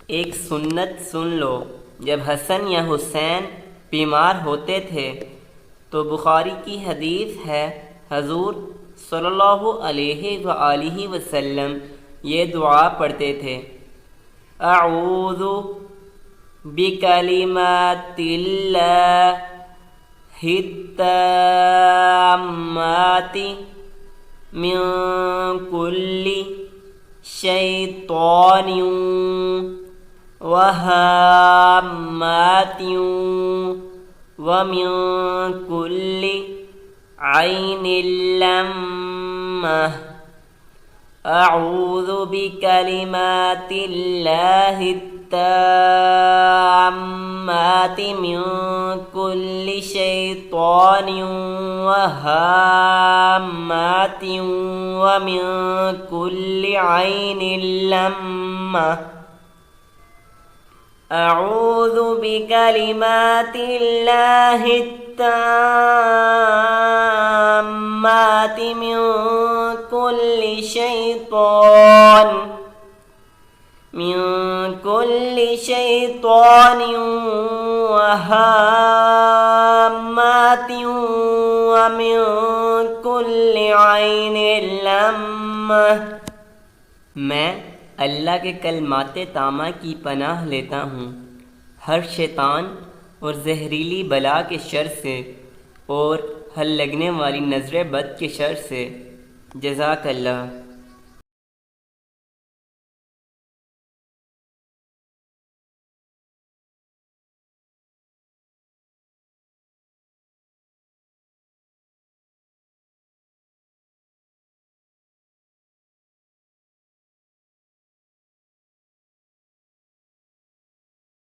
एक सुन्नत सुन लो। जब हसन या हुसैन बीमार होते थे तो बुखारी की हदीस है, हजूर सल्लल्लाहु अलैहि वसल्लम ये दुआ पढ़ते थे, अऊज़ु बिकलिमातिल्लाहि ताम्माति मिन कुल्ली शैतानिन व हाम्मातिन व मिन कुल्ली ऐनिन लम्मह। अऊज़ु बिकलिमातिल्लाहि ताम्माति मिन कुल्ली शैतानिन व हाम्मातिन व मिन कुल्ली ऐनिन लम्मह। अऊज़ु बिकलिमातिल्लाहि ताम्माति मिन कुल्ली शैतानिन व हाम्मातिन व मिन कुल्ली ऐनिन लम्मह। मैं अल्लाह के कलमाते तामा की पनाह लेता हूँ हर शैतान और जहरीली बला के शर से और हल लगने वाली नज़र बद के शर से। जज़ाकल्लाह।